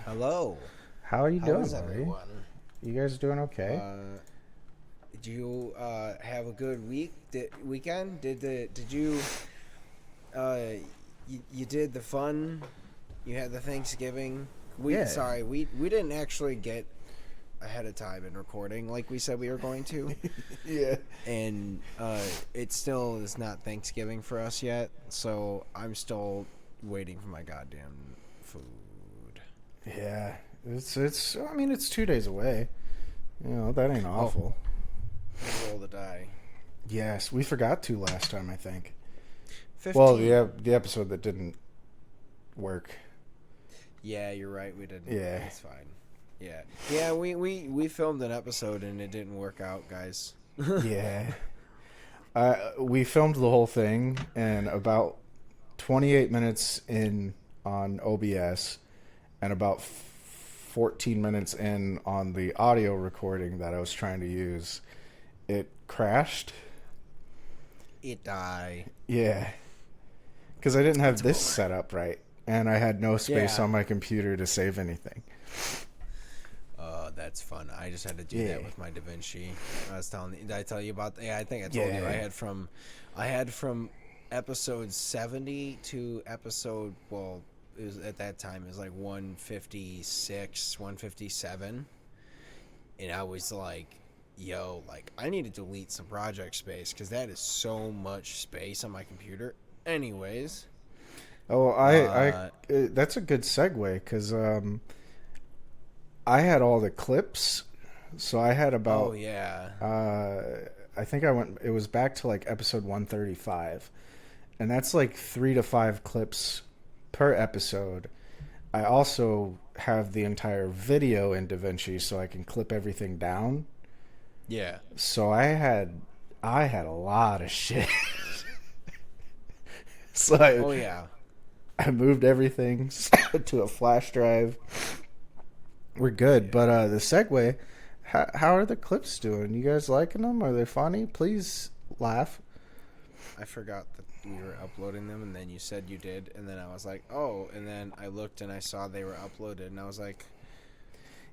Hello. How are you How doing, is buddy? everyone? You guys doing okay? Uh, did you have a good weekend? Did you uh you did the fun? You had the Thanksgiving. We Yeah. sorry we didn't actually get ahead of time in recording like we said we were going to, Yeah. and it still is not Thanksgiving for us yet. So I'm still waiting for my goddamn food. Yeah. It's I mean it's 2 days away. That ain't Oh, awful. roll the die. Yes, we forgot to last time, I think. Well, 15. the episode that didn't work. Yeah, you're right. We didn't. Yeah. It's fine. Yeah, yeah. We filmed an episode and it didn't work out, guys. Yeah. We filmed the whole thing and about 28 minutes in on OBS and about 14 minutes in on the audio recording that I was trying to use, it crashed. It die. Yeah, because I didn't have It's a this bummer. set up right, and I had no space Yeah. on my computer to save anything. That's fun. I just had to do Yeah. that with my DaVinci. I was telling you. Did I tell you about? Yeah, I think I told you. Yeah. I had from episode 70 to episode. Well, it was at that time. It was like 156, 157, and I was like, yo, like I need to delete some project space because that is so much space on my computer. Anyways, Oh, uh, that's a good segue because I had all the clips, so I had oh about yeah, I think I went. It was back to like episode 135, and that's like 3 to 5 clips per episode. I also have the entire video in DaVinci, so I can clip everything down. yeah, So I had a lot of shit. So oh yeah, I moved everything to a flash drive. We're good, yeah. but the segue. How are the clips doing? You guys liking them? Are they funny? Please laugh. I forgot that we were uploading them, and then you said you did, and then I was like, oh, and then I looked and I saw they were uploaded, and I was like,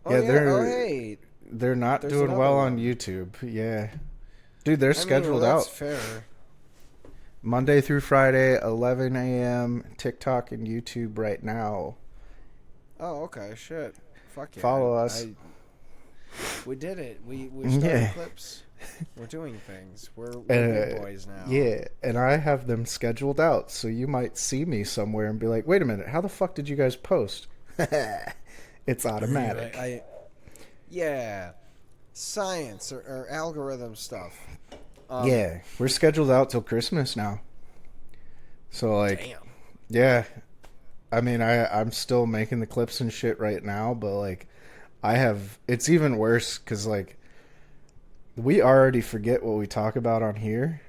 oh Yeah, yeah, oh they're hey, they're not there's doing another well on one. YouTube. Yeah, dude, they're I mean, well, scheduled that's out fair. Monday through Friday, 11 a.m. TikTok and YouTube right now. Oh, okay, shit. Fuck yeah, Follow us. we did it. We started Yeah. clips. We're doing things. We're big Uh, boys now. yeah, and I have them scheduled out, so you might see me somewhere and be like, "Wait a minute, how the fuck did you guys post?" It's automatic. Yeah, science or algorithm stuff. Um, Yeah, we're scheduled out till Christmas now. So like, damn. yeah, I mean, I'm still making the clips and shit right now, but like, I have it's even worse because like we already forget what we talk about on here,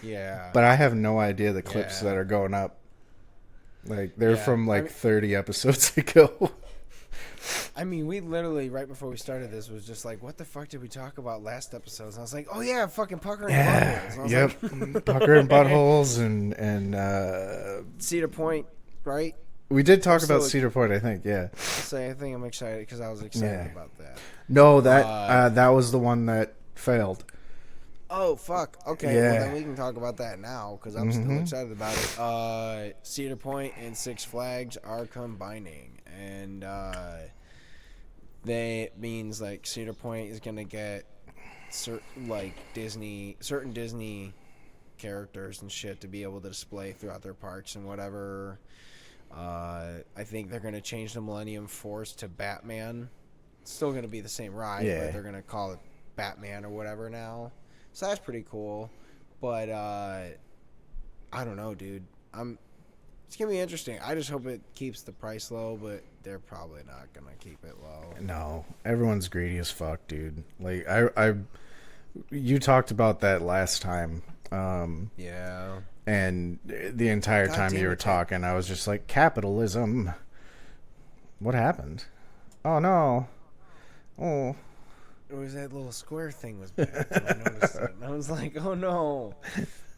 Yeah, but I have no idea the clips that yeah, are going up. Like they're yeah. from like 30 episodes ago. I mean, we literally right before we started this was just like, what the fuck did we talk about last episode? And I was like, oh yeah, fucking pucker and Yeah. buttholes. And I was Yep. like, Pucker and buttholes and Cedar Point, right? we did I'm talk about still Cedar Point, I think. Yeah. say I think I'm excited because I was excited Yeah. about that. No, that Uh, that was the one that failed. oh fuck. Okay, well then Yeah. we can talk about that now because I'm still Mhm. excited about it. Cedar Point and Six Flags are combining, and that means like Cedar Point is gonna get certain Disney characters and shit to be able to display throughout their parks and whatever. I think they're gonna change the Millennium Force to Batman. It's still gonna be the same ride, Yeah. but they're gonna call it Batman or whatever now. So that's pretty cool. But I don't know, dude. It's gonna be interesting. I just hope it keeps the price low, but they're probably not gonna keep it low. No, everyone's greedy as fuck, dude. Like you talked about that last time, Yeah. and the entire God time damn you were it, Ted. talking, I was just like, capitalism. What happened? Oh no. Oh. It was that little square thing was back. And I noticed it. And I was like, oh no.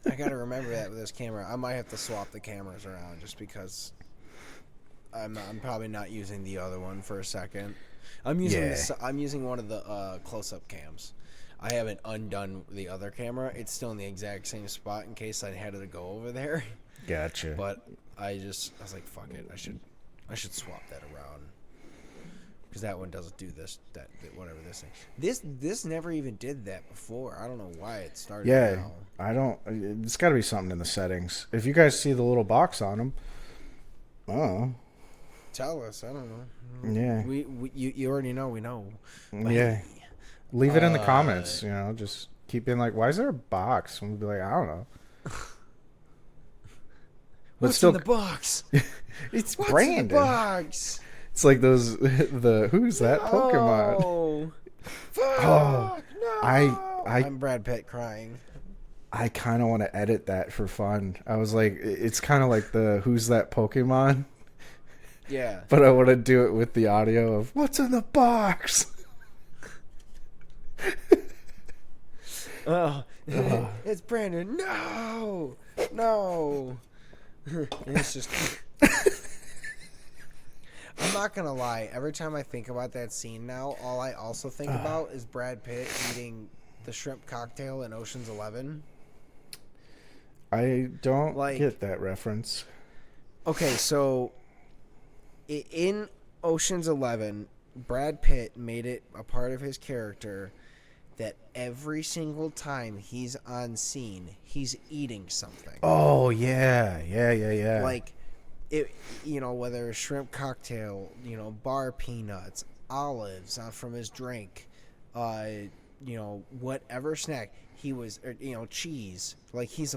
I gotta remember that with this camera. I might have to swap the cameras around just because I'm probably not using the other one for a second. I'm using one of the close-up cams. I haven't undone the other camera. It's still in the exact same spot in case I had to go over there. Gotcha. But I was like, fuck it. I should swap that around because that one doesn't do this. That whatever this thing. This never even did that before. I don't know why it started. Yeah, now. I don't. It's got to be something in the settings. If you guys see the little box on them, oh, Tell us. I don't know. yeah, You already know. We know. yeah. Leave it in the comments. Just keep being like, why is there a box? And we'll be like, I don't know. What's in the box? It's What's Brandon. in the box? It's like those who's that Pokemon? Oh, Oh, no. I'm Brad Pitt crying. I kind of want to edit that for fun. I was like, it's kind of like the who's that Pokemon, Yeah. but I want to do it with the audio of what's in the box. Oh, it's Brandon. No. And it's just. I'm not gonna lie. Every time I think about that scene now, all I also think about is Brad Pitt eating the shrimp cocktail in Ocean's 11. I don't Like- get that reference. Okay, so in Ocean's 11, Brad Pitt made it a part of his character that every single time he's on scene, he's eating something. Oh yeah. Like, it, whether a shrimp cocktail, bar peanuts, olives from his drink, whatever snack he was, cheese. Like he's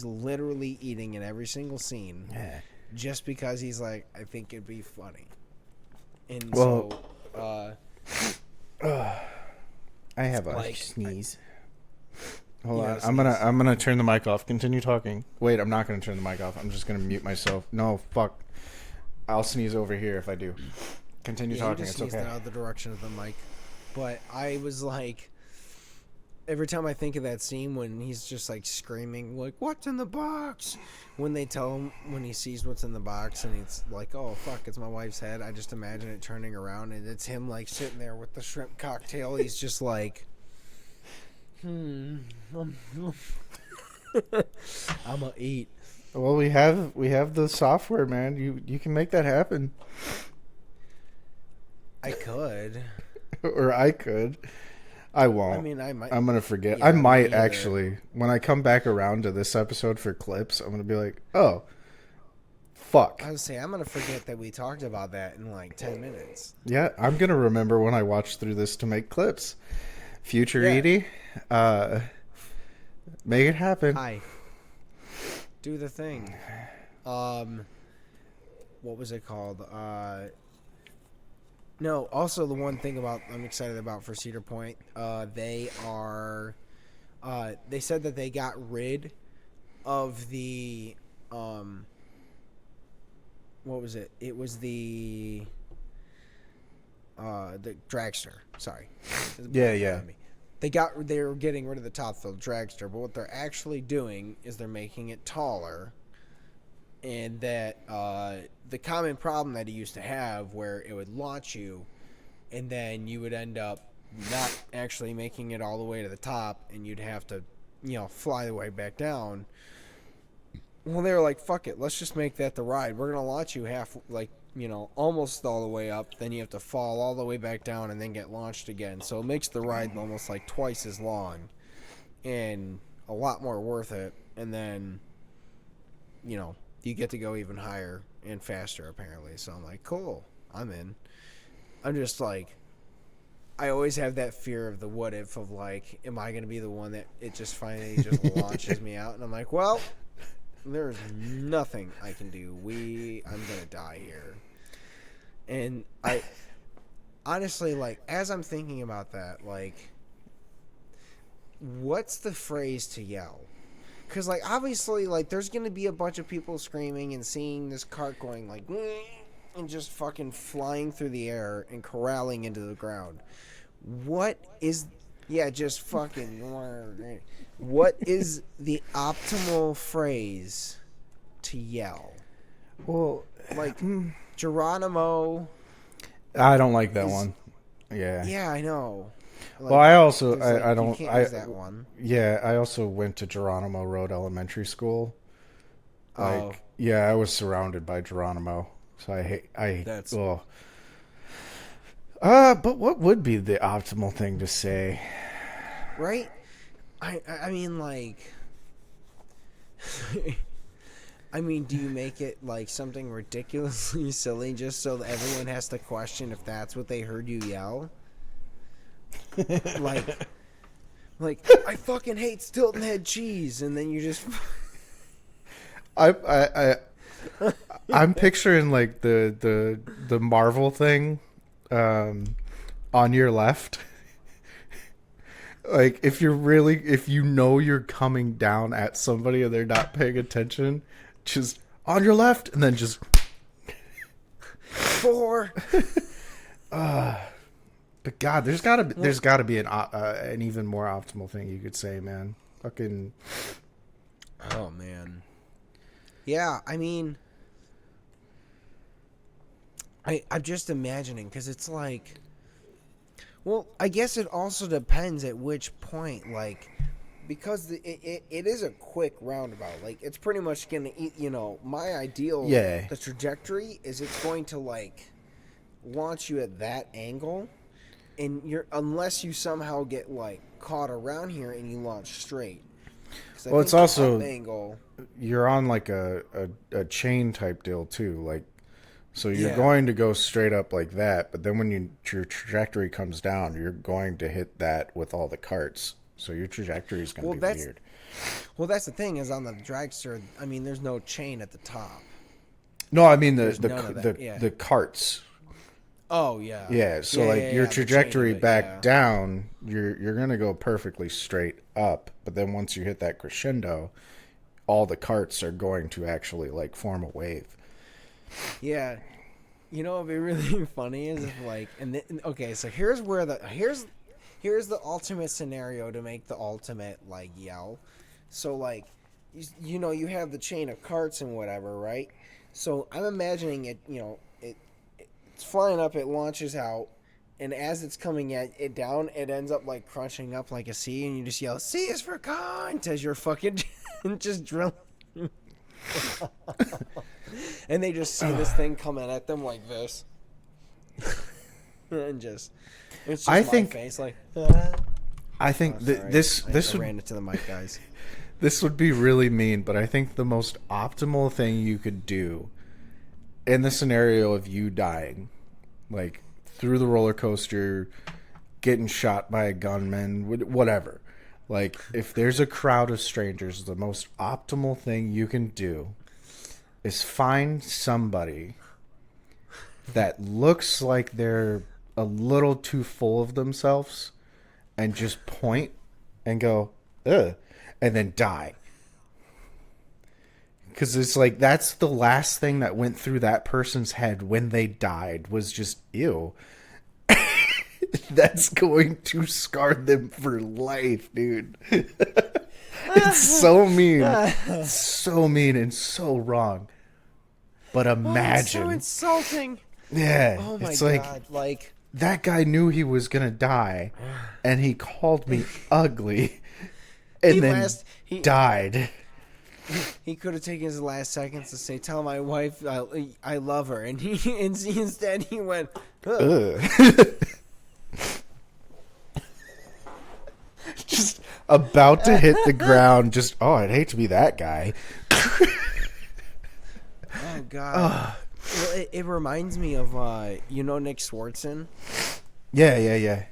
literally eating in every single scene. Yeah. Just because he's like, I think it'd be funny. And Well, so, I have a like, sneeze. Hold You on. gotta I'm gonna turn the mic off. Continue talking. Wait, I'm not gonna turn the mic off. I'm just gonna mute myself. No, fuck. I'll sneeze over here if I do. Continue you talking. just It's sneezed okay. in the other direction of the mic. But I was like, every time I think of that scene when he's just like screaming, like, "What's in the box?" When they tell him, when he sees what's in the box, and it's like, "Oh fuck, it's my wife's head." I just imagine it turning around, and it's him like sitting there with the shrimp cocktail. He's just like, I'ma eat. Well, we have the software, man. You can make that happen, I could. or I could. I won't. I mean, I might. I'm gonna forget. Yeah, I me might either. actually. When I come back around to this episode for clips, I'm gonna be like, oh, fuck. I would say I'm gonna forget that we talked about that in like 10 minutes. Yeah, I'm gonna remember when I watch through this to make clips. Future Yeah. Edie, make it happen. Hi. Do the thing. What was it called? No, also the one thing I'm excited about for Cedar Point, they said that they got rid of the, what was it? It was the dragster. Sorry. Yeah. They were getting rid of the top filled dragster, but what they're actually doing is they're making it taller. And that the common problem that he used to have, where it would launch you, and then you would end up not actually making it all the way to the top, and you'd have to, fly the way back down. Well, they were like, "Fuck it, let's just make that the ride. We're gonna launch you almost all the way up. Then you have to fall all the way back down and then get launched again. So it makes the ride almost like twice as long, and a lot more worth it. And then, you get to go even higher and faster, apparently. So I'm like, cool, I'm in. I'm just like, I always have that fear of the what if of like, am I going to be the one that it just finally just launches me out? And I'm like, well, there's nothing I can do. I'm going to die here. And I honestly, like, as I'm thinking about that, like, what's the phrase to yell? Because, like, obviously, like, there's going to be a bunch of people screaming and seeing this cart going, like, and just fucking flying through the air and corralling into the ground. What is... Yeah, just fucking... What is the optimal phrase to yell? Well, Like Geronimo I don't like that is. one. Yeah. Yeah, I know. Well, Like I also there's like I you don't can't use that one. yeah, I also went to Geronimo Road Elementary School. Oh, Like, yeah, I was surrounded by Geronimo. So that's well, but what would be the optimal thing to say? right. I mean like. I mean, do you make it like something ridiculously silly just so that everyone has to question if that's what they heard you yell? Like, I fucking hate Stilton Head cheese, and then you just. I'm picturing like the Marvel thing on your left. Like if you know you're coming down at somebody and they're not paying attention, just on your left and then just 4. but God, there's gotta be an even more optimal thing you could say, man. Fucking Oh man. Yeah, I mean, I'm just imagining because it's like, well, I guess it also depends at which point, like, because it is a quick roundabout. Like, it's pretty much gonna eat. My ideal, yeah. the trajectory is it's going to like launch you at that angle, and unless you somehow get like caught around here and you launch straight. Well, it's also angle. you're on like a chain type deal too, like so you're Yeah. going to go straight up like that, but then when your trajectory comes down, you're going to hit that with all the carts. So your trajectory is going to be weird. Well, that's the thing is on the dragster. I mean, there's no chain at the top. No, I mean the carts. Oh yeah. Yeah, so your trajectory back down, you're going to go perfectly straight up, but then once you hit that crescendo, all the carts are going to actually like form a wave. Yeah. What'd be really funny is if like okay, so here's the ultimate scenario to make the ultimate like yell. So like you have the chain of carts and whatever, right? So I'm imagining it, it's flying up, it launches out, and as it's coming at it down, it ends up like crunching up like a C, and you just yell, "C is for cunt," as you're fucking just drilling. And they just see this thing coming at them like this. And it's just I my think face like I think this I would ran into the mic, guys. this would be really mean, but I think the most optimal thing you could do in the scenario of you dying, like through the roller coaster, getting shot by a gunman, whatever. Like if there's a crowd of strangers, the most optimal thing you can do is find somebody that looks like they're a little too full of themselves and just point and go, ugh, and then die. Because it's like that's the last thing that went through that person's head when they died was just, ew. That's going to scar them for life, dude. It's so mean. So mean and so wrong. But imagine. Oh, it's so insulting. Yeah. Oh my it's god. Like that guy knew he was going to die and he called me ugly and died. He could have taken his last seconds to say, "Tell my wife I love her," and instead he went, ugh. Just about to hit the ground. Just I'd hate to be that guy. Oh god. Well, it reminds me of Nick Swartzen. Yeah.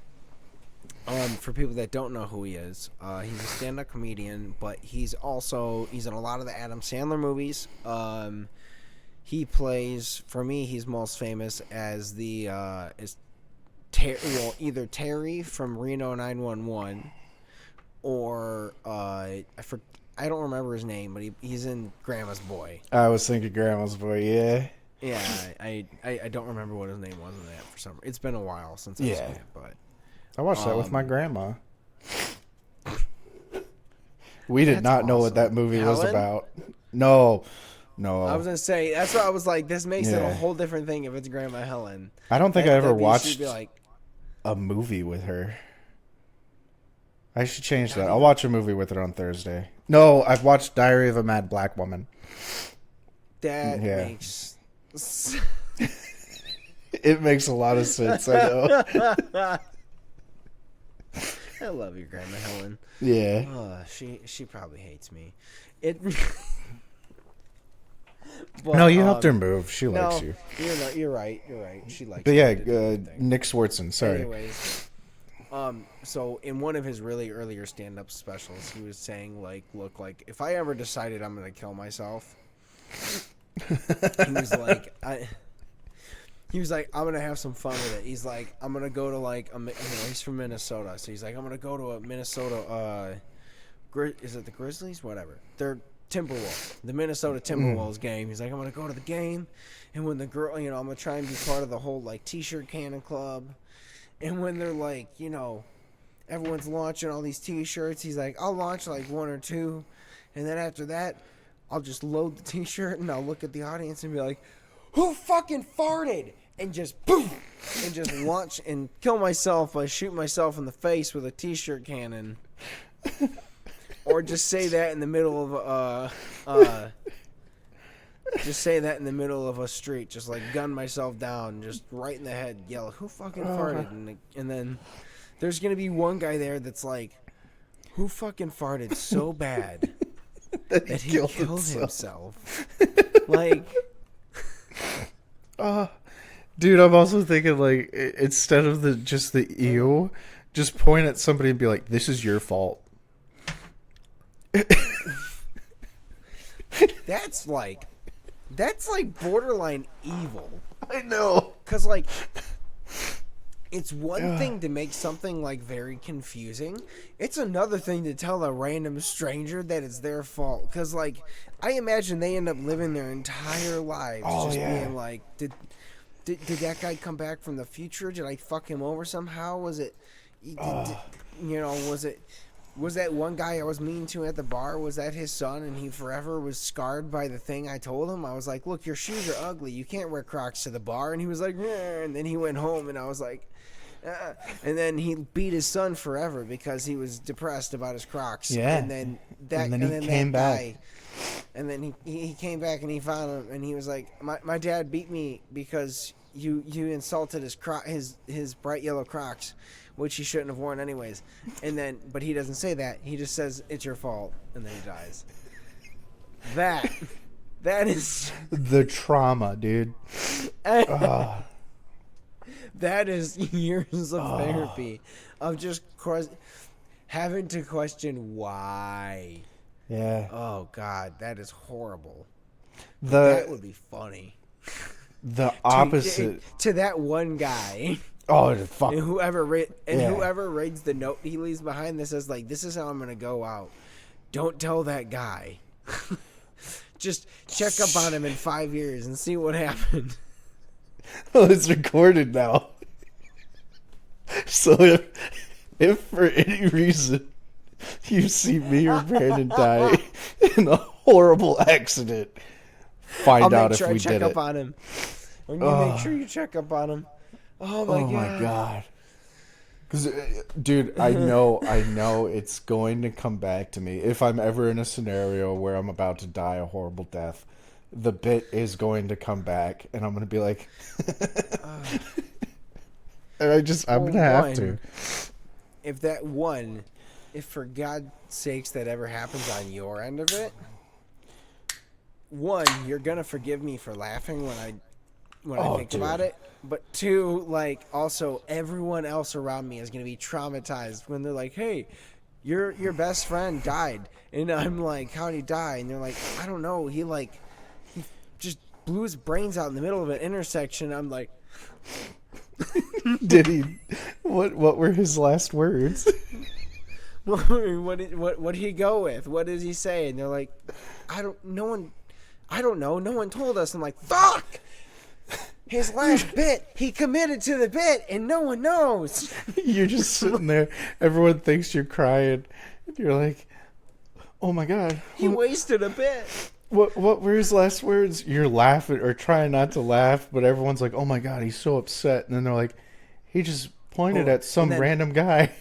For people that don't know who he is, he's a stand-up comedian, but he's in a lot of the Adam Sandler movies. He plays, for me, he's most famous as either Terry from Reno 911, or I don't remember his name, but he's in Grandma's Boy. I was thinking Grandma's Boy, yeah. Yeah, I don't remember what his name was in that for some reason. It's been a while since I've seen it, but I watched that with my grandma. We did not know what that movie was about. No. No, I was gonna say that's what I was like. This makes it a Yeah. whole different thing if it's Grandma Helen. I don't think I ever She'd watched be like, a movie with her. I should change Not that. even- I'll watch a movie with her on Thursday. No, I've watched Diary of a Mad Black Woman. that Yeah. makes. It makes a lot of sense, I know. I love you, Grandma Helen. Yeah. She probably hates me. It. But, No, you helped her move. She No, likes you. you're right. You're right. She likes. But me. yeah, I did the right thing. Nick Swartzen, sorry. Anyways, so in one of his really earlier stand-up specials, he was saying like, look, like if I ever decided I'm gonna kill myself, he was like, I'm gonna have some fun with it. He's like, I'm gonna go to like, he's from Minnesota, so he's like, I'm gonna go to a Minnesota, is it the Grizzlies? Whatever. They're Timberwolves, the Minnesota Timberwolves game. He's like, I'm gonna go to the game, and when the girl, I'm gonna try and be part of the whole like T-shirt cannon club, and when they're like, everyone's launching all these T-shirts, he's like, I'll launch like one or two, and then after that, I'll just load the T-shirt and I'll look at the audience and be like, who fucking farted? And just boom, and just launch and kill myself by shooting myself in the face with a T-shirt cannon. Or just say that in the middle of just say that in the middle of a street, just like gun myself down, just right in the head, yell, "Who fucking farted?" And then there's gonna be one guy there that's like, "Who fucking farted so bad that he killed himself?" Like, dude, I'm also thinking like instead of the ew, just point at somebody and be like, "This is your fault." that's like borderline evil. I know. Cause like, it's one thing to make something like very confusing. It's another thing to tell a random stranger that it's their fault. Cause like, I imagine they end up living their entire lives being like, did that guy come back from the future? Did I fuck him over somehow? Was it, was that one guy I was mean to at the bar, was that his son, and he forever was scarred by the thing I told him? I was like, look, your shoes are ugly. You can't wear Crocs to the bar. And he was like, and then he went home, and I was like, and then he beat his son forever because he was depressed about his Crocs. Yeah. And then he came back. Guy, and then he came back and he found him, and he was like, my dad beat me because you insulted his bright yellow Crocs, which he shouldn't have worn anyways. And then, but he doesn't say that. He just says, it's your fault. And then he dies. That is... The trauma, dude. That is years of therapy. Of just having to question why. Yeah. Oh, God. That is horrible. The That would be funny. the opposite. To that one guy... Oh, fuck. And whoever reads the note he leaves behind that says, like, this is how I'm going to go out. Don't tell that guy. Just check up on him in 5 years and see what happened. Well, it's recorded now. So if for any reason you see me or Brandon die in a horrible accident, find out if we did it. I'll make sure I check up on him. When you make sure you check up on him. Oh my god. Because, dude, I know it's going to come back to me. If I'm ever in a scenario where I'm about to die a horrible death, the bit is going to come back, and I'm going to be like... and I'm going to have to. If for God's sakes that ever happens on your end of it, one, you're going to forgive me for laughing when I think about it. But two, like, also everyone else around me is going to be traumatized when they're like, hey, your best friend died. And I'm like, how'd he die? And they're like, I don't know. He just blew his brains out in the middle of an intersection. I'm like... Did he... What were his last words? what did he go with? What did he say? And they're like, I don't know. No one told us. I'm like, fuck! His last bit, he committed to the bit, and no one knows. You're just sitting there. Everyone thinks you're crying. You're like, oh my god. He wasted a bit. What were his last words? You're laughing or trying not to laugh, but everyone's like, "Oh my god, he's so upset." And then they're like, "He just pointed at some random guy."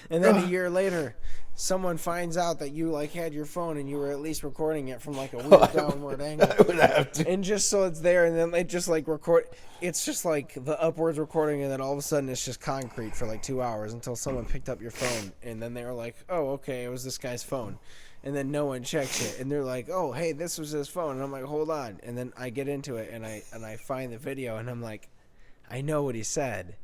And then a year later, someone finds out that you like had your phone and you were at least recording it from like a weird downward angle. I would have to. And just so it's there, and then they just like record. It's just like the upwards recording, and then all of a sudden it's just concrete for like 2 hours until someone picked up your phone, and then they were like, "Oh, okay, it was this guy's phone," and then no one checks it, and they're like, "Oh, hey, this was his phone," and I'm like, "Hold on," and then I get into it, and I find the video, and I'm like, I know what he said.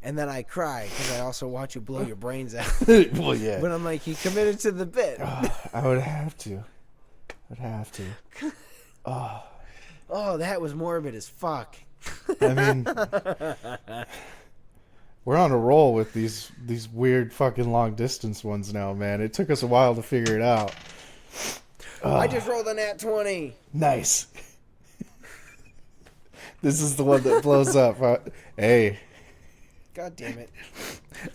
And then I cry because I also watch you blow your brains out. Well, yeah. But I'm like, he committed to the bit. I would have to. I'd have to. Oh, that was morbid as fuck. I mean, we're on a roll with these weird fucking long distance ones now, man. It took us a while to figure it out. I just rolled a nat 20. Nice. This is the one that blows up. Hey. God damn it.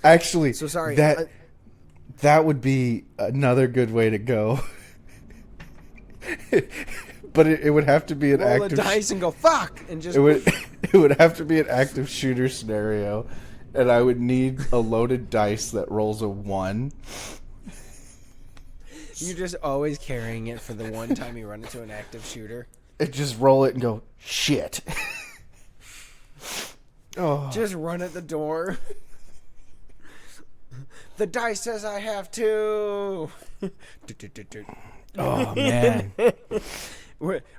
Actually, so sorry. That would be another good way to go. But it would have to be an roll active the dice and go fuck and just it would have to be an active shooter scenario, and I would need a loaded dice that rolls a 1. You're just always carrying it for the one time you run into an active shooter. And just roll it and go shit. Oh. Just run at the door. The dice says I have to. Oh, man.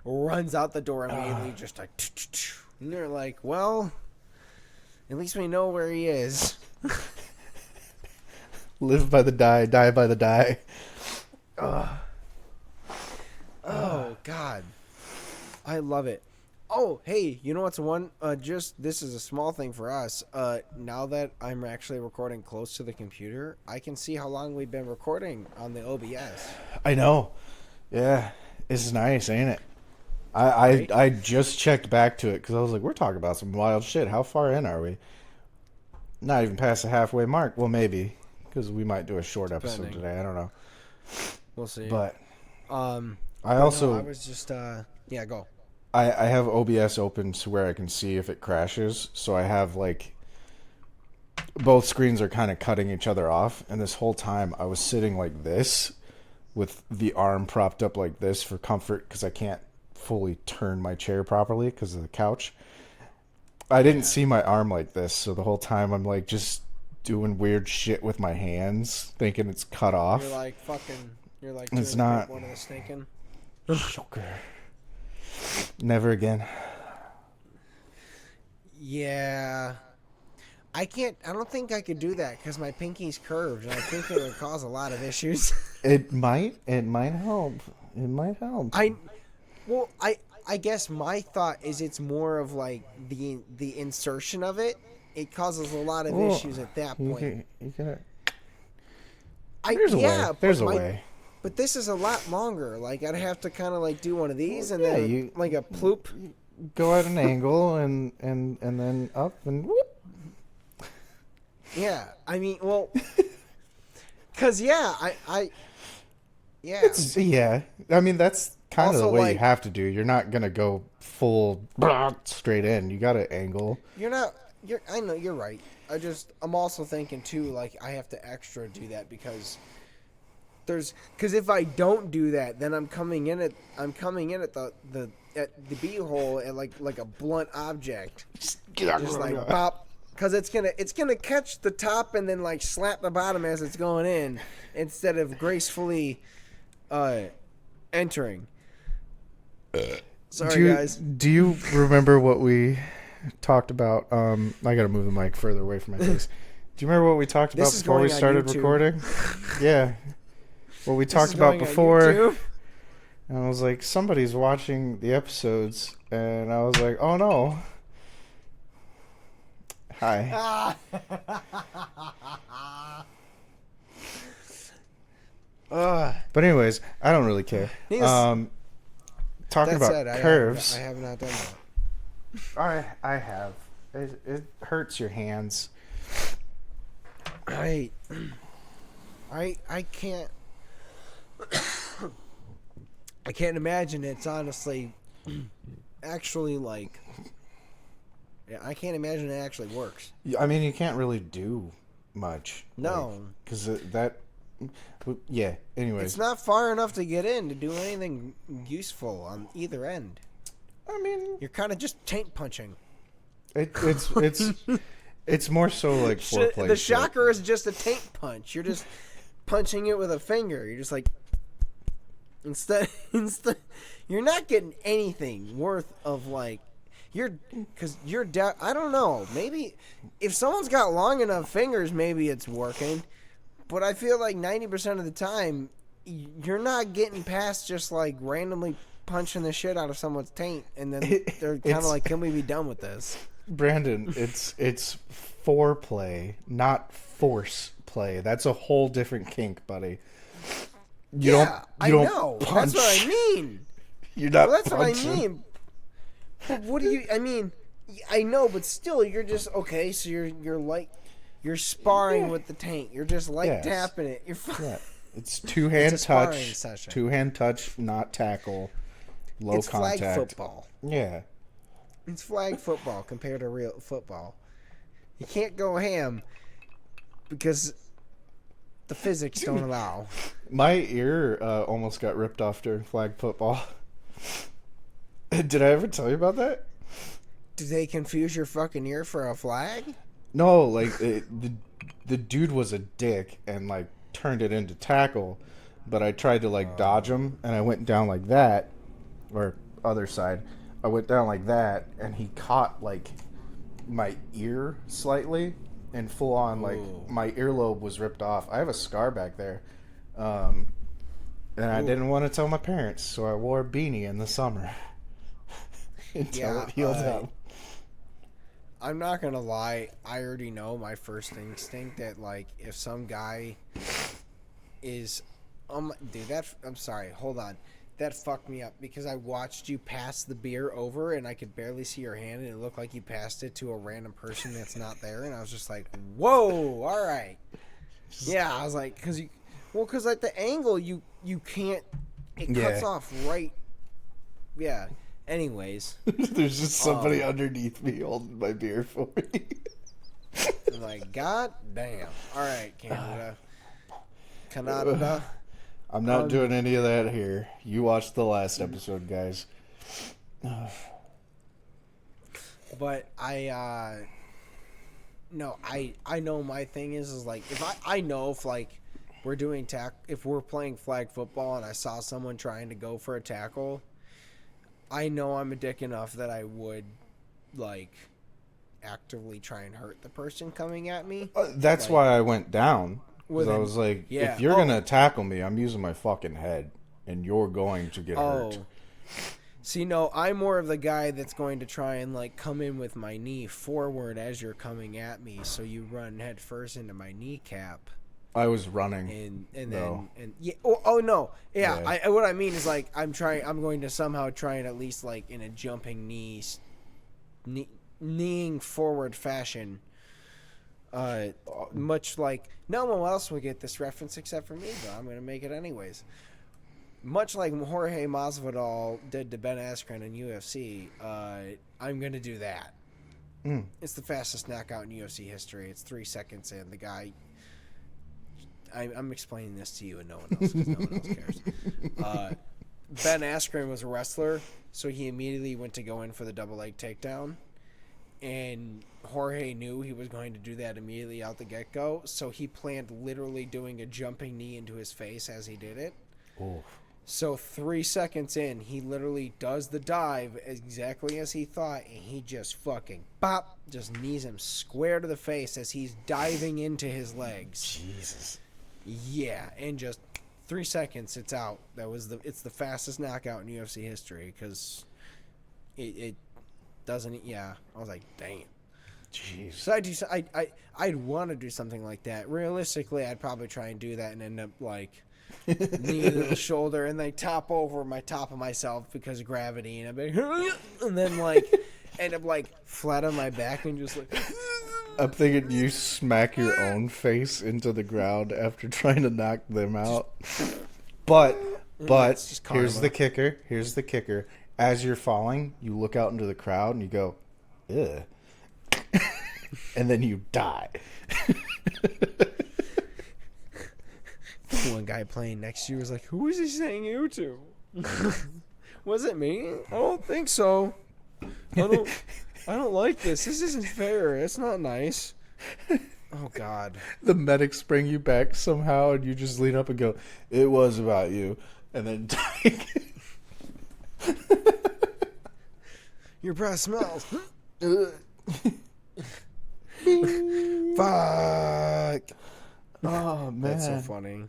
Runs out the door immediately, just like. And they're like, well, at least we know where he is. Live by the die by the die. Oh, God. I love it. Oh, hey, you know what's one? This is a small thing for us. Now that I'm actually recording close to the computer, I can see how long we've been recording on the OBS. I know. Yeah, it's nice, ain't it? Right? I just checked back to it because I was like, we're talking about some wild shit. How far in are we? Not even past the halfway mark. Well, maybe because we might do a short episode today. I don't know. We'll see. But I was just yeah, go. I have OBS open to where I can see if it crashes. So I have like both screens are kind of cutting each other off. And this whole time I was sitting like this with the arm propped up like this for comfort because I can't fully turn my chair properly because of the couch. I didn't see my arm like this. So the whole time I'm like just doing weird shit with my hands thinking it's cut off. You're like it's not one of the snaking. Joker. Never again. Yeah. I don't think I could do that because my pinky's curved, and I think it would cause a lot of issues. It might help. It might help. I guess my thought is it's more of like the insertion of it. It causes a lot of issues at that point. There's a way. But this is a lot longer. Like, I'd have to kind of like do one of these then like a ploop. Go at an angle and then up and whoop. Yeah, I mean, well, because I I mean, that's kind of the Also, way like, you have to do. You're not gonna go full straight in. You got to angle. I know you're right. I'm also thinking too, like I have to extra do that because if I don't do that, then I'm coming in at the beehole at like a blunt object, just like pop, because it's gonna catch the top and then like slap the bottom as it's going in instead of gracefully entering. Sorry, guys. Do you remember what we talked about? I gotta move the mic further away from my face. Do you remember what we talked about before we started recording? Yeah. What we talked about before. And I was like, somebody's watching the episodes, and I was like, oh no. Hi. But anyways, I don't really care. Talking about curves. I have not done I have. It hurts your hands. I can't. I can't imagine it's honestly actually like. Yeah, I can't imagine it actually works. I mean, you can't really do much. No. Because that. Yeah, anyways. It's not far enough to get in to do anything useful on either end. I mean, you're kind of just taint punching. It's more so like foreplay. The shocker is just a taint punch. You're just punching it with a finger. You're just like instead you're not getting anything worth of like I don't know. Maybe if someone's got long enough fingers, maybe it's working. But I feel like 90% of the time, you're not getting past just like randomly punching the shit out of someone's taint, and then they're kind of like, "Can we be done with this?" Brandon, it's foreplay, not force play. That's a whole different kink, buddy. You don't know. Punch. That's what I mean. You're not. Well, that's punching. what I mean. But what do you? I mean, I know, but still, you're just okay. So you're sparring with the taint. You're just tapping it. You're fine. Yeah. It's two-hand touch. Two-hand touch, not tackle. Low contact. Flag football. Yeah. It's flag football compared to real football. You can't go ham because the physics don't allow. My ear almost got ripped off during flag football. Did I ever tell you about that? Do they confuse your fucking ear for a flag? No, like the dude was a dick and like turned it into tackle, but I tried to like dodge him and I went down like that, or other side. I went down like that and he caught like my ear slightly and full on like my earlobe was ripped off. I have a scar back there, and I didn't want to tell my parents, so I wore a beanie in the summer until it healed up. I'm not gonna lie, I already know my first instinct that like if some guy is dude, I'm sorry, hold on. That fucked me up because I watched you pass the beer over and I could barely see your hand and it looked like you passed it to a random person that's not there, and I was just like, whoa, all right. Yeah, I was like, cause like the angle you can't, it cuts off right. Yeah. Anyways, there's just somebody underneath me holding my beer for me. I'm like, God damn. All right, Canada. I'm not doing any of that here. You watched the last episode, guys. But I know my thing is like if I know if like we're doing if we're playing flag football and I saw someone trying to go for a tackle, I know I'm a dick enough that I would, like, actively try and hurt the person coming at me. That's why I went down. Because I was like, yeah. if you're going to tackle me, I'm using my fucking head. And you're going to get hurt. See, no, I'm more of the guy that's going to try and, like, come in with my knee forward as you're coming at me. So you run head first into my kneecap. I was running, and then yeah. Oh no, yeah. I what I mean is like I'm going to somehow try and at least like in a jumping kneeing forward fashion. Much like no one else will get this reference except for me, but I'm going to make it anyways. Much like Jorge Masvidal did to Ben Askren in UFC, I'm going to do that. It's the fastest knockout in UFC history. It's 3 seconds in. The guy. I'm explaining this to you and no one else because no one else cares. Ben Askren was a wrestler, so he immediately went to go in for the double leg takedown. And Jorge knew he was going to do that immediately out the get-go, so he planned literally doing a jumping knee into his face as he did it. Oof. So 3 seconds in, he literally does the dive exactly as he thought, and he just fucking bop, just knees him square to the face as he's diving into his legs. Jesus. Yeah, and just 3 seconds, it's out. It's the fastest knockout in UFC history because it doesn't. Yeah, I was like, damn. Jeez. So I'd want to do something like that. Realistically, I'd probably try and do that and end up like knee to the shoulder and like top over my top of myself because of gravity, and I'd be and then like end up like flat on my back and just like. I'm thinking you smack your own face into the ground after trying to knock them out. But But It's just here's the karma. kicker. Here's the kicker. As you're falling, you look out into the crowd and you go, ugh. And then you die. One guy playing next to you was like, "Who is he saying you to?" Was it me? I don't think so. I don't. I don't like this. This isn't fair. It's not nice. Oh God. The medics bring you back somehow and you just lean up and go, it was about you. And then die. Your breath smells. Fuck. Oh, man. That's so funny.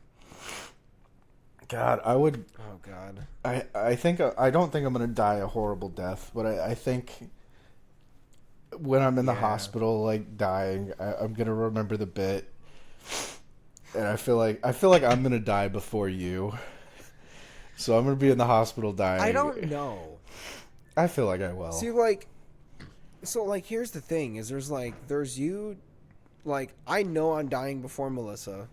God, I would. Oh God. I think I don't think I'm gonna die a horrible death, but I think when I'm in the hospital, like dying, I'm gonna remember the bit, and I feel like I'm gonna die before you. So I'm gonna be in the hospital dying. I don't know. I feel like I will. See, here's the thing: is there's you, I know I'm dying before Melissa.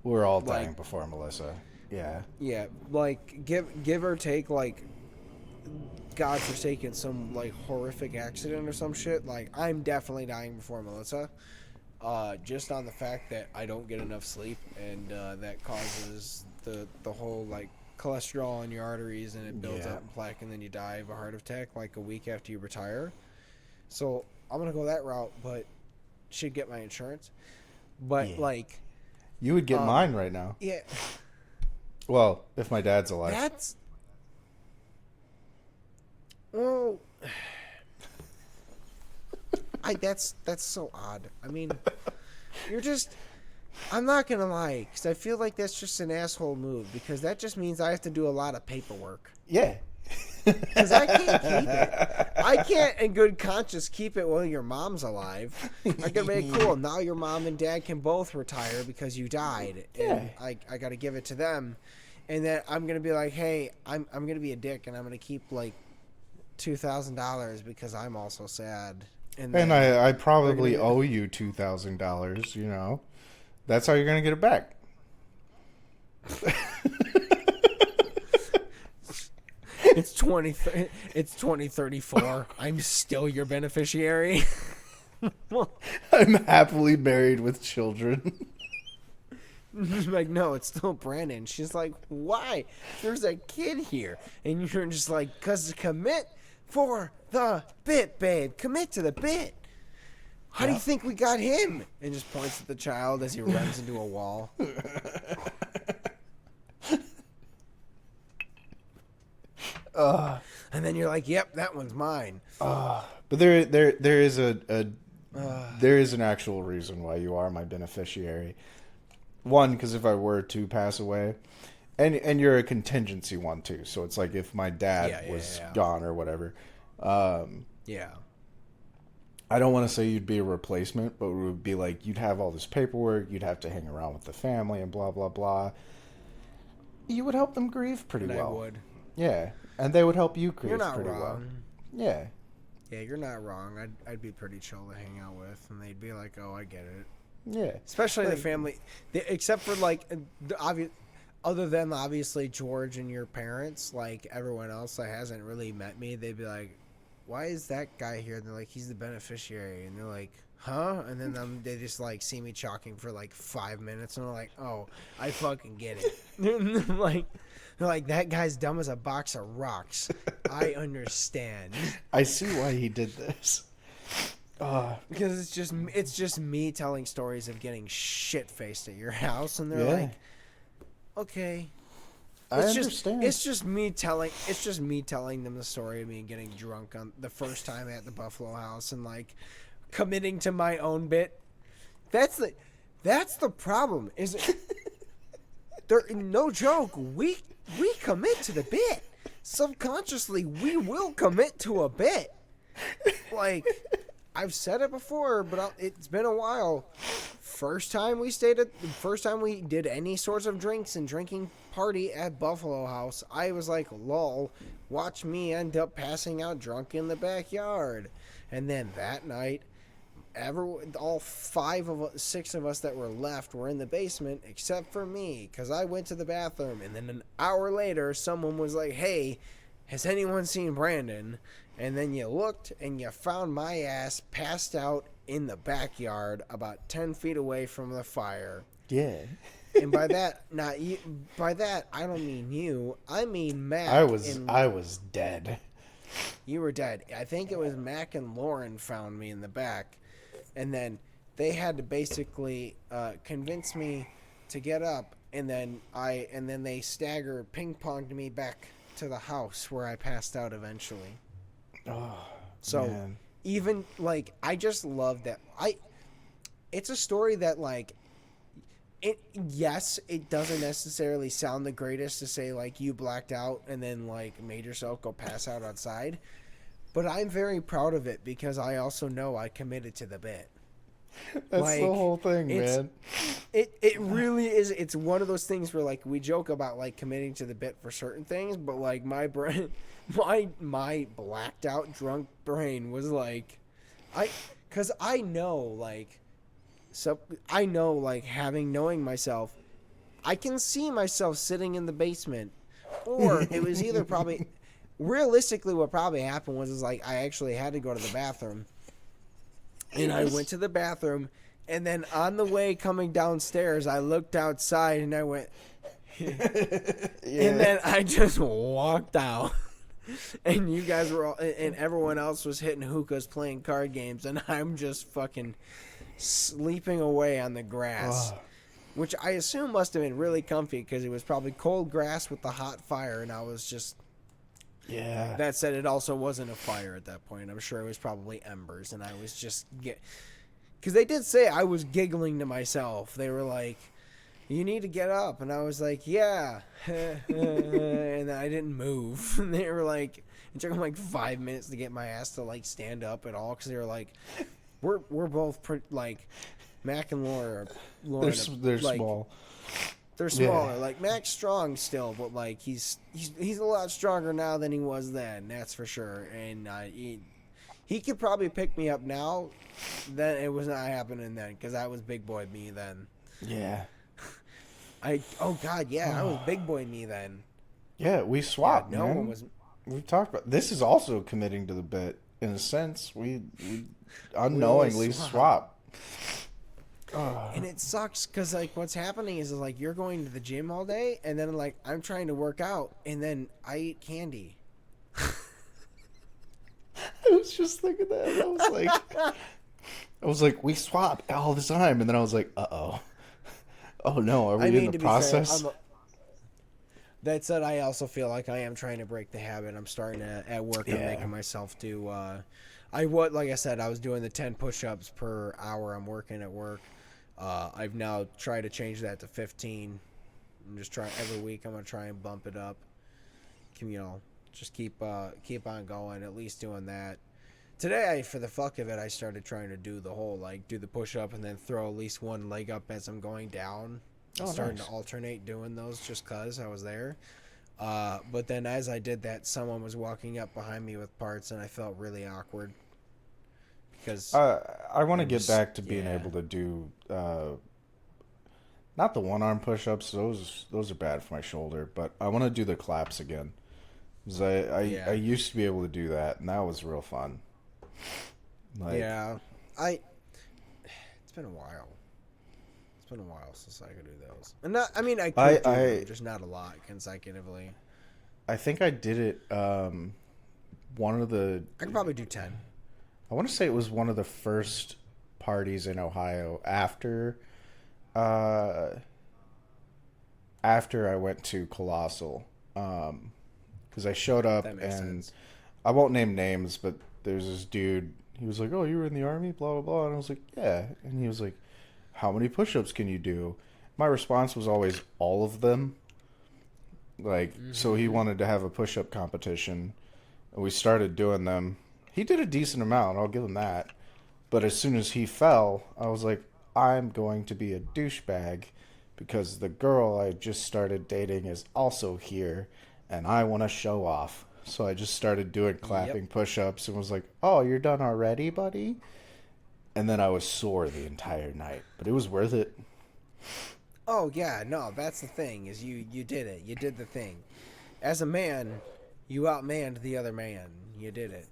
We're all dying before Melissa. Yeah. Yeah, give or take, God forsaken, some horrific accident or some shit. I'm definitely dying before Melissa. Just on the fact that I don't get enough sleep, and that causes the whole cholesterol in your arteries, and it builds up in plaque, and then you die of a heart attack a week after you retire. So I'm gonna go that route, but should get my insurance. But you would get mine right now. Yeah. Well, if my dad's alive. Well, that's so odd. I mean, I'm not gonna lie, because I feel like that's just an asshole move, because that just means I have to do a lot of paperwork. Yeah. Because I can't keep it. I can't, in good conscience, keep it while your mom's alive. I gotta make it cool. Now your mom and dad can both retire because you died, and I gotta give it to them. And then I'm gonna be like, hey, I'm gonna be a dick, and I'm gonna keep $2,000 because I'm also sad. And I probably owe you $2,000. You know, that's how you're gonna get it back. It's 2034. I'm still your beneficiary. I'm happily married with children. No, it's still Brandon. She's like, why? There's a kid here. And you're just like, because commit for the bit, babe. Commit to the bit. How do you think we got him? And just points at the child as he runs into a wall. And then you're like, yep, that one's mine. But there is there is an actual reason why you are my beneficiary. One, because if I were to pass away, and you're a contingency one too, so it's like if my dad was gone or whatever. I don't want to say you'd be a replacement, but it would be like you'd have all this paperwork, you'd have to hang around with the family and blah blah blah. You would help them grieve pretty well. I would. Yeah, and they would help you grieve pretty well. Yeah. Yeah, you're not wrong. I'd be pretty chill to hang out with, and they'd be like, "Oh, I get it." Yeah, especially the family, except for the obvious. Other than obviously George and your parents, everyone else that hasn't really met me, they'd be like, "Why is that guy here?" And they're like, "He's the beneficiary," and they're like, "Huh?" And then they just see me talking for 5 minutes, and they're like, "Oh, I fucking get it." They're like, "That guy's dumb as a box of rocks." I understand. I see why he did this. Because it's just me telling stories of getting shit faced at your house, and they're like, "Okay." I understand. It's just me telling them the story of me getting drunk on the first time at the Buffalo House and committing to my own bit. That's the problem. Is it? No joke. We commit to the bit. Subconsciously, we will commit to a bit. I've said it before, but it's been a while. First time we did any sorts of drinks and drinking party at Buffalo House, I was like, lol, watch me end up passing out drunk in the backyard. And then that night, all six of us that were left were in the basement except for me because I went to the bathroom. And then an hour later, someone was like, "Hey, has anyone seen Brandon?" And then you looked and you found my ass passed out in the backyard about 10 feet away from the fire. Yeah. And by that, not you. By that, I don't mean you. I mean Mac. I was dead. You were dead. I think it was Mac and Lauren found me in the back, and then they had to basically convince me to get up, and then they ping ponged me back to the house where I passed out eventually. Oh, so man. Even like I just love that. It's a story that like. Yes, it doesn't necessarily sound the greatest to say, like, you blacked out and then, like, made yourself go pass out outside. But I'm very proud of it because I also know I committed to the bit. That's like, the whole thing, man. It really is. It's one of those things where, like, we joke about, like, committing to the bit for certain things, but, like, my brain, my blacked out drunk brain was like, because I know, like, so I know, like, knowing myself, I can see myself sitting in the basement, or it was either probably, realistically, what probably happened was like I actually had to go to the bathroom, and I went to the bathroom, and then on the way coming downstairs, I looked outside and I went, and then I just walked out. And you guys were all, and everyone else was hitting hookahs, playing card games, and I'm just fucking sleeping away on the grass, which I assume must have been really comfy because it was probably cold grass with the hot fire, and I was just... Yeah. That said, it also wasn't a fire at that point. I'm sure it was probably embers, and I was just... Because they did say I was giggling to myself. They were like, "You need to get up," and I was like, "Yeah," and I didn't move. And they were like... It took them like 5 minutes to get my ass to like stand up at all because they were like... We're both like Mac and Lauren. They're like, small. They're smaller. Yeah. Like Mac's strong still, but like he's a lot stronger now than he was then. That's for sure. And he could probably pick me up now. Then it was not happening then because I was big boy me then. Yeah. I was big boy me then. Yeah, we swapped. Yeah, man. One was. We've talked about this. Is also committing to the bit in a sense. We unknowingly swap. And it sucks because like what's happening is like you're going to the gym all day and then like I'm trying to work out and then I eat candy. I was just thinking that. I was like, we swap all the time, and then I was like, oh no, are we in the process? That said, I also feel like I am trying to break the habit. I'm starting to at work. I'm making myself do. Like I said, I was doing the 10 push-ups per hour I'm working at work. I've now tried to change that to 15. I'm just trying every week. I'm gonna try and bump it up. Just keep on going. At least doing that. Today, for the fuck of it, I started trying to do the whole do the push-up and then throw at least one leg up as I'm going down. Starting to alternate doing those just because I was there. But then as I did that, someone was walking up behind me with parts, and I felt really awkward. Because I want to get back to being able to do not the one-arm push-ups. Those are bad for my shoulder. But I want to do the claps again. Because I used to be able to do that, and that was real fun. It's been a while. It's been a while since I could do those. And I could do them, just not a lot consecutively. I think I did it one of the... I could probably do 10. I want to say it was one of the first parties in Ohio after I went to Colossal. Because I showed up and sense. I won't name names, but there's this dude. He was like, "Oh, you were in the Army, blah, blah, blah." And I was like, "Yeah." And he was like, "How many push-ups can you do?" My response was always, "All of them." So he wanted to have a push-up competition. And we started doing them. He did a decent amount, I'll give him that. But as soon as he fell, I was like, I'm going to be a douchebag because the girl I just started dating is also here, and I want to show off. So I just started doing clapping push-ups and was like, "Oh, you're done already, buddy?" and then I was sore the entire night, but it was worth it. Oh yeah, no, that's the thing is you did it. You did the thing. As a man, you outmanned the other man. You did it.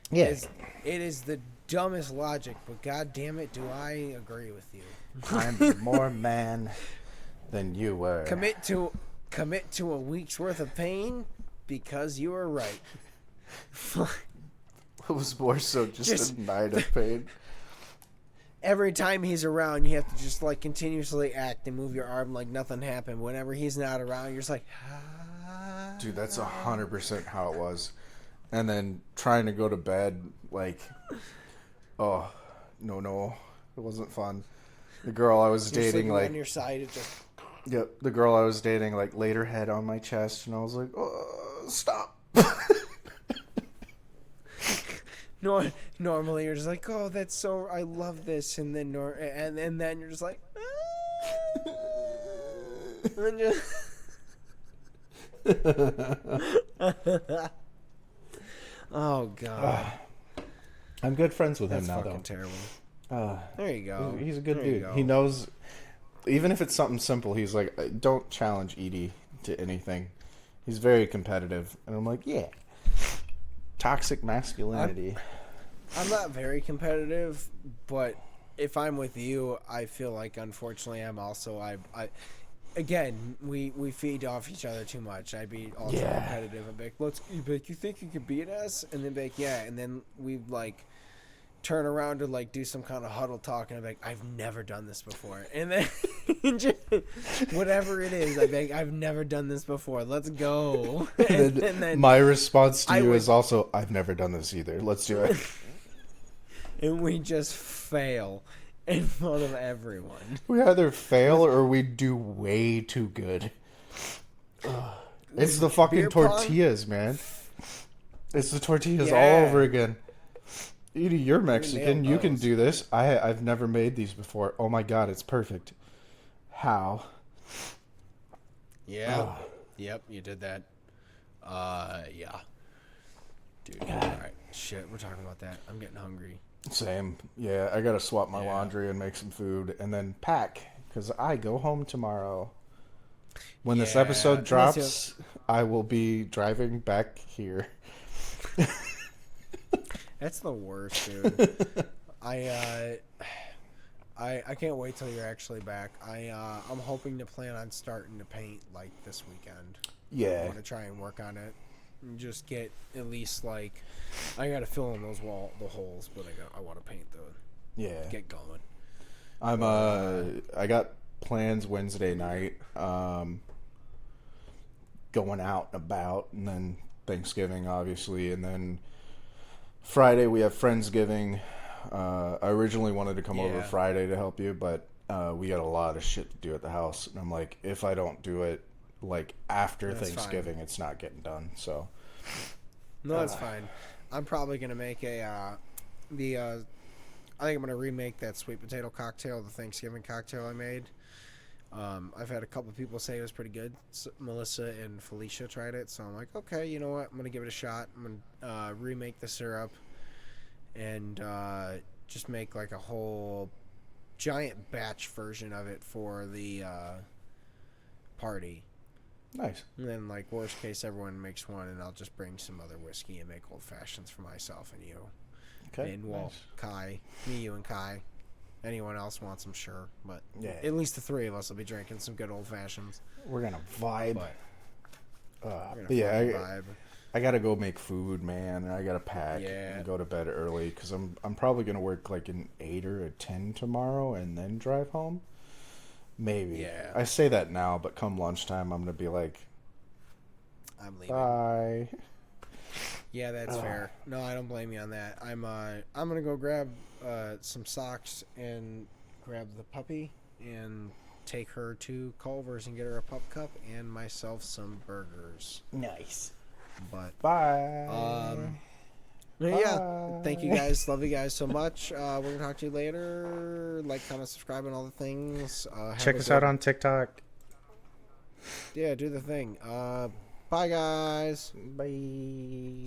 Yeah. It is the dumbest logic, but god damn it, do I agree with you. I'm more man than you were. Commit to a week's worth of pain because you were right. It was more so just a night of pain. Every time he's around, you have to just like continuously act and move your arm like nothing happened. Whenever he's not around, you're just like, dude, that's 100% how it was. And then trying to go to bed, like, oh, no, it wasn't fun. The girl I was dating, like, on your side, it just. Yep, the girl I was dating, like, laid her head on my chest, and I was like, oh, stop. Normally you're just like, oh, that's so, I love this, and then and then you're just like, and then just. Oh god. I'm good friends with That's him now, fucking though. Terrible. There you go. He's a good There dude. He knows, even if it's something simple, he's like, don't challenge Edie to anything. He's very competitive. And I'm like, yeah. Toxic masculinity. I'm not very competitive, but if I'm with you, I feel like, unfortunately, I'm also, again, we feed off each other too much. I'd be ultra competitive. I'd be like, you think you could beat us? And then be like, yeah. And then we like turn around to like do some kind of huddle talk, and I'm like, I've never done this before. And then just, whatever it is, I'd be like, I've never done this before. Let's go. And then my response to you is also, I've never done this either. Let's do it. And we just fail in front of everyone. We either fail or we do way too good. It's the fucking tortillas, man. It's the tortillas all over again. Edie, you're Mexican. You can do this. I've never made these before. Oh my god, it's perfect. How? Yeah. Yep, you did that. Yeah. Dude, alright. Shit, we're talking about that. I'm getting hungry. Same. Yeah, I gotta swap my laundry and make some food and then pack because I go home tomorrow. When this episode drops, I will be driving back here. That's the worst, dude. I can't wait till you're actually back. I'm hoping to plan on starting to paint like this weekend. Yeah. I want to try and work on it. And just get at least like I gotta fill in those the holes, but I want to paint get going. I got plans Wednesday night, going out and about, and then Thanksgiving obviously, and then Friday we have Friendsgiving. I originally wanted to come over Friday to help you, but we got a lot of shit to do at the house, and I'm like, if I don't do it like after Thanksgiving, it's not getting done. So no, that's fine. I'm probably gonna make I think I'm gonna remake that sweet potato cocktail, the Thanksgiving cocktail I made. I've had a couple people say it was pretty good. Melissa and Felicia tried it, so I'm like, okay, you know what? I'm gonna give it a shot. I'm gonna remake the syrup and just make like a whole giant batch version of it for the party. Nice. And then, like, worst case, everyone makes one, and I'll just bring some other whiskey and make old fashions for myself and you. Okay. And well, nice. Kai, me, you, and Kai. Anyone else wants them, sure, but at least the three of us will be drinking some good old fashions. We're gonna vibe. Vibe. I gotta go make food, man, and I gotta pack and go to bed early because I'm probably gonna work like an 8 or a 10 tomorrow and then drive home. Maybe. Yeah. I say that now, but come lunchtime, I'm gonna be like, I'm leaving. Bye. Yeah, that's fair. No, I don't blame you on that. I'm gonna go grab some socks and grab the puppy and take her to Culver's and get her a pup cup and myself some burgers. Nice. But bye. Yeah. Thank you guys. Love you guys so much. We're gonna talk to you later. Like, comment, subscribe, and all the things. Check us out on TikTok. Yeah, do the thing. Bye, guys. Bye.